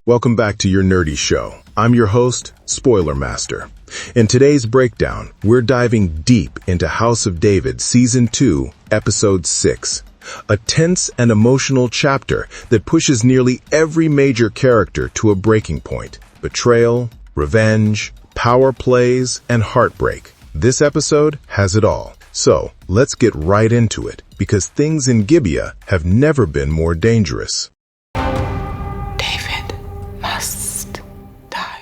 Welcome back to your nerdy show. I'm your host, Spoiler Master. In today's breakdown, we're diving deep into House of David Season 2, Episode 6. A tense and emotional chapter that pushes nearly every major character to a breaking point. Betrayal, revenge, power plays, and heartbreak. This episode has it all. So, let's get right into it, because things in Gibeah have never been more dangerous. David must die.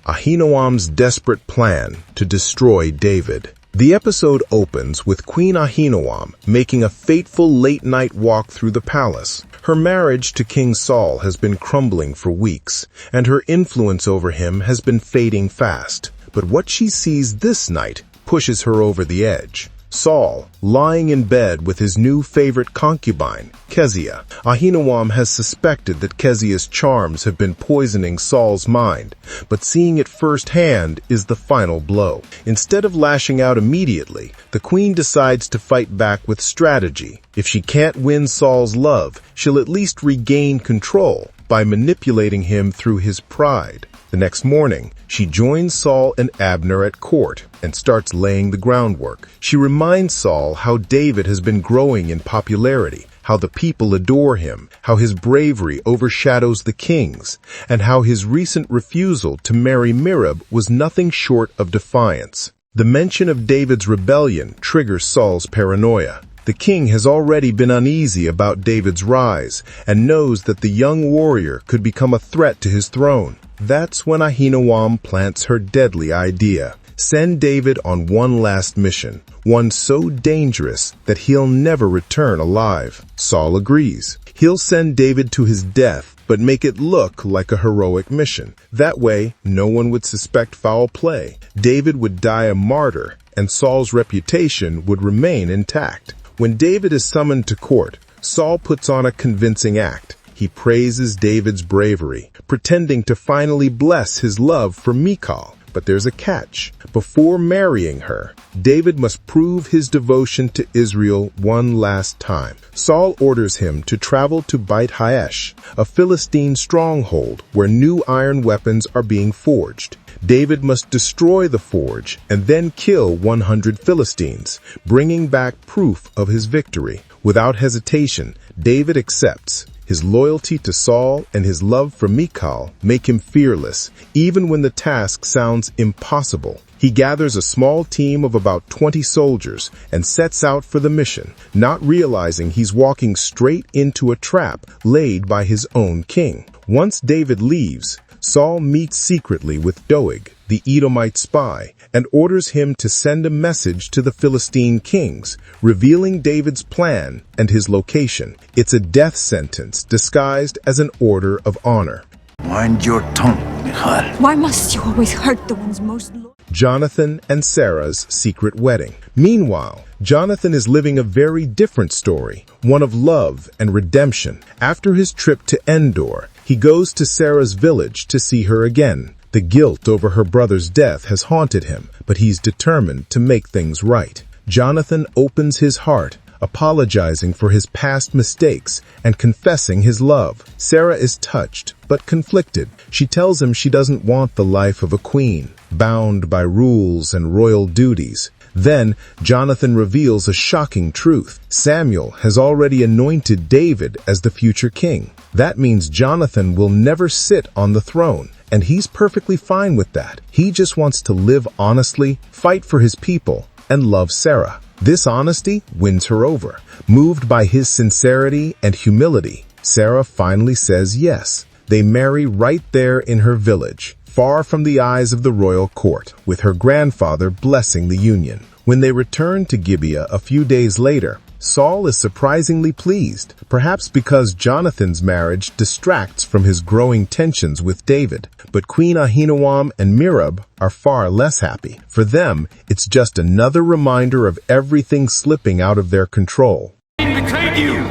Ainowam's desperate plan to destroy David. The episode opens with Queen Ahinoam making a fateful late-night walk through the palace. Her marriage to King Saul has been crumbling for weeks, and her influence over him has been fading fast. But what she sees this night pushes her over the edge. Saul, lying in bed with his new favorite concubine, Keziah. Ahinoam has suspected that Keziah's charms have been poisoning Saul's mind, but seeing it firsthand is the final blow. Instead of lashing out immediately, the queen decides to fight back with strategy. If she can't win Saul's love, she'll at least regain control by manipulating him through his pride. The next morning, she joins Saul and Abner at court and starts laying the groundwork. She reminds Saul how David has been growing in popularity, how the people adore him, how his bravery overshadows the king's, and how his recent refusal to marry Merab was nothing short of defiance. The mention of David's rebellion triggers Saul's paranoia. The king has already been uneasy about David's rise and knows that the young warrior could become a threat to his throne. That's when Ainowam plants her deadly idea. Send David on one last mission, one so dangerous that he'll never return alive. Saul agrees. He'll send David to his death, but make it look like a heroic mission. That way, no one would suspect foul play. David would die a martyr, and Saul's reputation would remain intact. When David is summoned to court, Saul puts on a convincing act. He praises David's bravery, pretending to finally bless his love for Mychal. But there's a catch. Before marrying her, David must prove his devotion to Israel one last time. Saul orders him to travel to Beit Haesh, a Philistine stronghold where new iron weapons are being forged. David must destroy the forge and then kill 100 Philistines, bringing back proof of his victory. Without hesitation, David accepts. His loyalty to Saul and his love for Mychal make him fearless, even when the task sounds impossible. He gathers a small team of about 20 soldiers and sets out for the mission, not realizing he's walking straight into a trap laid by his own king. Once David leaves, Saul meets secretly with Doeg, the Edomite spy, and orders him to send a message to the Philistine kings, revealing David's plan and his location. It's a death sentence disguised as an order of honor. Mind your tongue, Mychal. Why must you always hurt the ones most loyal? Jonathan and Sarah's secret wedding. Meanwhile, Jonathan is living a very different story, one of love and redemption. After his trip to Endor, he goes to Sarah's village to see her again. The guilt over her brother's death has haunted him, but he's determined to make things right. Jonathan opens his heart, apologizing for his past mistakes and confessing his love. Sarah is touched, but conflicted. She tells him she doesn't want the life of a queen, bound by rules and royal duties. Then, Jonathan reveals a shocking truth. Samuel has already anointed David as the future king. That means Jonathan will never sit on the throne, and he's perfectly fine with that. He just wants to live honestly, fight for his people, and love Sarah. This honesty wins her over. Moved by his sincerity and humility, Sarah finally says yes. They marry right there in her village, far from the eyes of the royal court, with her grandfather blessing the union. When they return to Gibeah a few days later, Saul is surprisingly pleased, perhaps because Jonathan's marriage distracts from his growing tensions with David. But Queen Ahinoam and Merab are far less happy. For them, it's just another reminder of everything slipping out of their control. He betrayed you.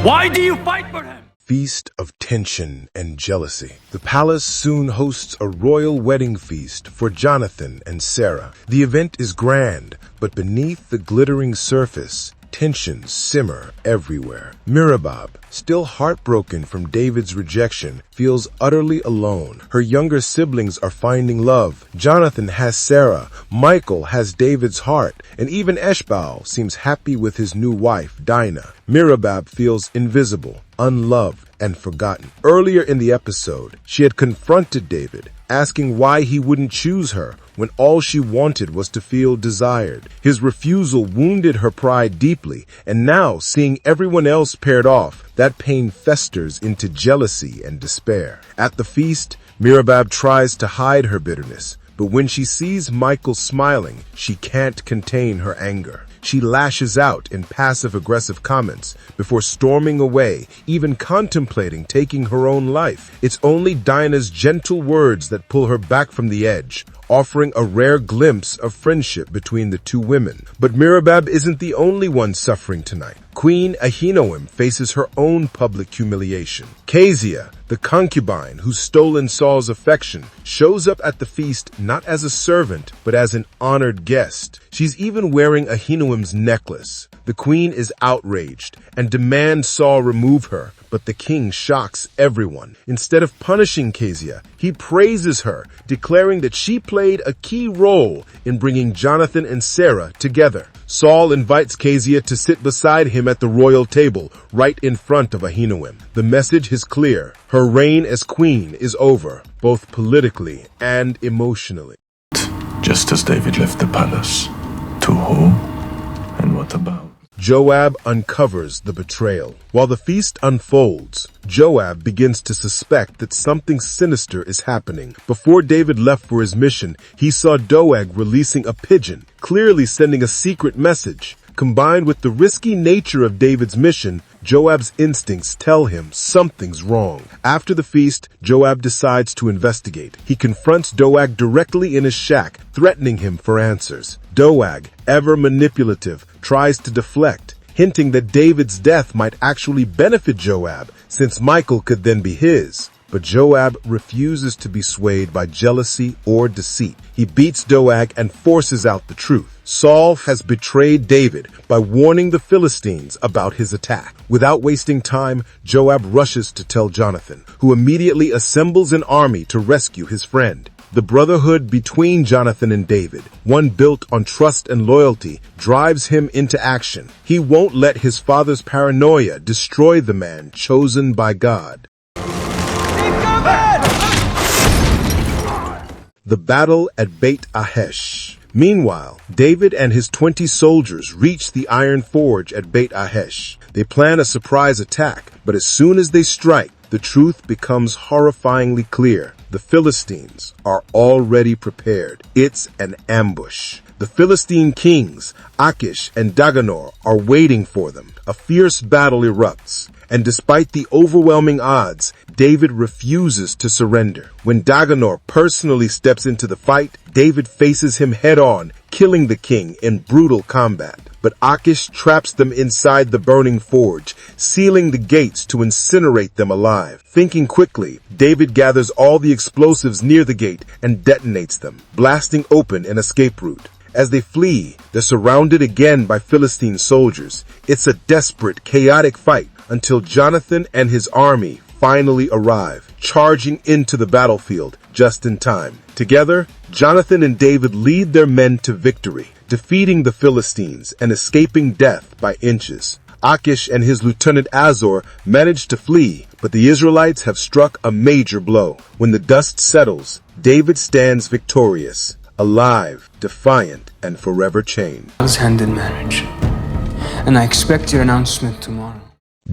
Why do you fight for him? Feast of tension and jealousy. The palace soon hosts a royal wedding feast for Jonathan and Sarah. The event is grand, but beneath the glittering surface, Tensions simmer everywhere. Merab, still heartbroken from David's rejection, feels utterly alone. Her younger siblings are finding love. Jonathan has Sarah, Mychal has David's heart, and even Eshbaal seems happy with his new wife, Dinah. Merab feels invisible, unloved, and forgotten. Earlier in the episode, she had confronted David, asking why he wouldn't choose her when all she wanted was to feel desired. His refusal wounded her pride deeply, and now, seeing everyone else paired off, that pain festers into jealousy and despair. At the feast, Merab tries to hide her bitterness, but when she sees Mychal smiling, she can't contain her anger. She lashes out in passive-aggressive comments before storming away, even contemplating taking her own life. It's only Dinah's gentle words that pull her back from the edge, offering a rare glimpse of friendship between the two women. But Merab isn't the only one suffering tonight. Queen Ahinoam faces her own public humiliation. Kezia, the concubine who's stolen Saul's affection, shows up at the feast not as a servant, but as an honored guest. She's even wearing Ahinoam's necklace. The queen is outraged and demands Saul remove her, but the king shocks everyone. Instead of punishing Kezia, he praises her, declaring that she played a key role in bringing Jonathan and Sarah together. Saul invites Kezia to sit beside him at the royal table, right in front of Ainowam. The message is clear. Her reign as queen is over, both politically and emotionally. Just as David left the palace. To whom and what about? Joab uncovers the betrayal. While the feast unfolds, Joab begins to suspect that something sinister is happening. Before David left for his mission, he saw Doeg releasing a pigeon, clearly sending a secret message. Combined with the risky nature of David's mission, Joab's instincts tell him something's wrong. After the feast, Joab decides to investigate. He confronts Doeg directly in his shack, threatening him for answers. Doeg, ever manipulative, tries to deflect, hinting that David's death might actually benefit Joab, since Mychal could then be his. But Joab refuses to be swayed by jealousy or deceit. He beats Doeg and forces out the truth. Saul has betrayed David by warning the Philistines about his attack. Without wasting time, Joab rushes to tell Jonathan, who immediately assembles an army to rescue his friend. The brotherhood between Jonathan and David, one built on trust and loyalty, drives him into action. He won't let his father's paranoia destroy the man chosen by God. The battle at Beit Haesh. Meanwhile, David and his 20 soldiers reach the iron forge at Beit Haesh. They plan a surprise attack, but as soon as they strike, the truth becomes horrifyingly clear. The Philistines are already prepared. It's an ambush. The Philistine kings, Achish and Daganor, are waiting for them. A fierce battle erupts, and despite the overwhelming odds, David refuses to surrender. When Daganor personally steps into the fight, David faces him head-on, killing the king in brutal combat. But Achish traps them inside the burning forge, sealing the gates to incinerate them alive. Thinking quickly, David gathers all the explosives near the gate and detonates them, blasting open an escape route. As they flee, they're surrounded again by Philistine soldiers. It's a desperate, chaotic fight until Jonathan and his army finally arrive, charging into the battlefield just in time. Together, Jonathan and David lead their men to victory, defeating the Philistines and escaping death by inches. Achish and his lieutenant Azor manage to flee, but the Israelites have struck a major blow. When the dust settles, David stands victorious, alive, defiant, and forever changed. I was hand in marriage, and I expect your announcement tomorrow.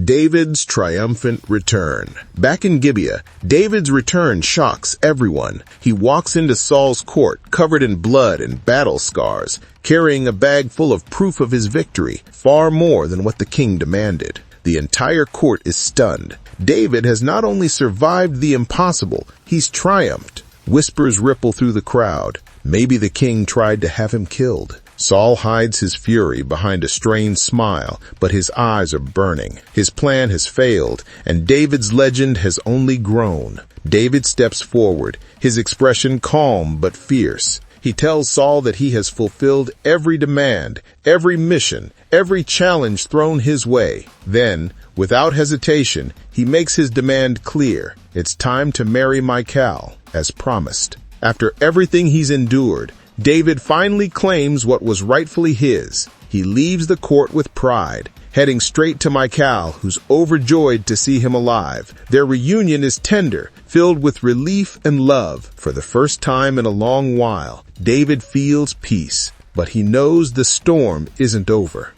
David's triumphant return. Back in Gibeah, David's return shocks everyone. He walks into Saul's court, covered in blood and battle scars, carrying a bag full of proof of his victory, far more than what the king demanded. The entire court is stunned. David has not only survived the impossible, he's triumphed. Whispers ripple through the crowd. Maybe the king tried to have him killed. Saul hides his fury behind a strained smile, but his eyes are burning. His plan has failed, and David's legend has only grown. David steps forward, his expression calm but fierce. He tells Saul that he has fulfilled every demand, every mission, every challenge thrown his way. Then, without hesitation, he makes his demand clear. It's time to marry Mychal, as promised. After everything he's endured, David finally claims what was rightfully his. He leaves the court with pride, heading straight to Mychal, who's overjoyed to see him alive. Their reunion is tender, filled with relief and love. For the first time in a long while, David feels peace, but he knows the storm isn't over.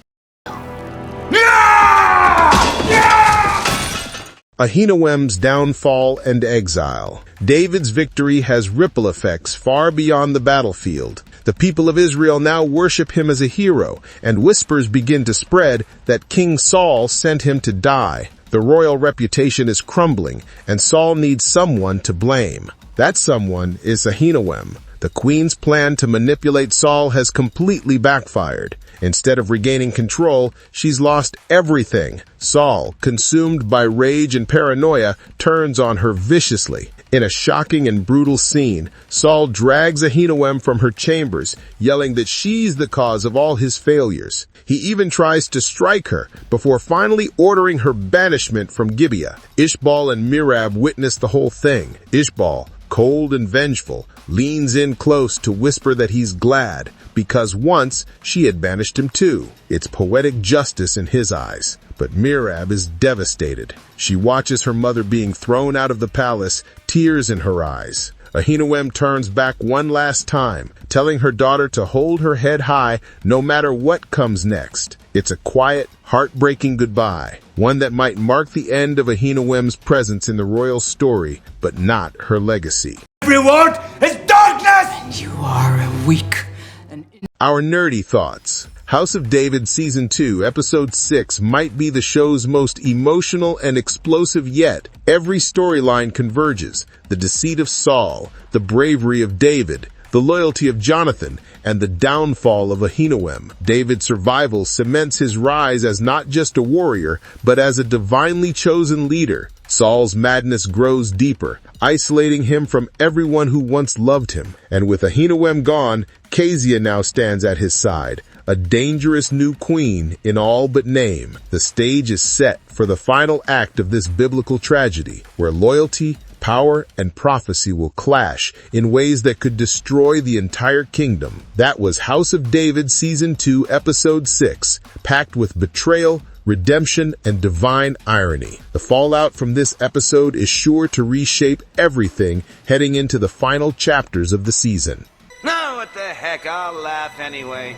Ahinoam's downfall and exile. David's victory has ripple effects far beyond the battlefield. The people of Israel now worship him as a hero, and whispers begin to spread that King Saul sent him to die. The royal reputation is crumbling, and Saul needs someone to blame. That someone is Ainowam. The queen's plan to manipulate Saul has completely backfired. Instead of regaining control, she's lost everything. Saul, consumed by rage and paranoia, turns on her viciously. In a shocking and brutal scene, Saul drags Ainowam from her chambers, yelling that she's the cause of all his failures. He even tries to strike her, before finally ordering her banishment from Gibeah. Ishbal and Merab witness the whole thing. Ishbal, cold and vengeful, leans in close to whisper that he's glad, because once she had banished him too. It's poetic justice in his eyes. But Merab is devastated. She watches her mother being thrown out of the palace, tears in her eyes. Ainowam turns back one last time, telling her daughter to hold her head high no matter what comes next. It's a quiet, heartbreaking goodbye, one that might mark the end of Ainowam's presence in the royal story, but not her legacy. Every word is darkness! You are a weak and Our nerdy thoughts. House of David Season 2, Episode 6 might be the show's most emotional and explosive yet. Every storyline converges. The deceit of Saul, the bravery of David, the loyalty of Jonathan, and the downfall of Ainowam. David's survival cements his rise as not just a warrior, but as a divinely chosen leader. Saul's madness grows deeper, isolating him from everyone who once loved him. And with Ainowam gone, Kezia now stands at his side, a dangerous new queen in all but name. The stage is set for the final act of this biblical tragedy, where loyalty, power, and prophecy will clash in ways that could destroy the entire kingdom. That was House of David Season 2, Episode 6, packed with betrayal, redemption, and divine irony. The fallout from this episode is sure to reshape everything heading into the final chapters of the season. No, what the heck, I'll laugh anyway.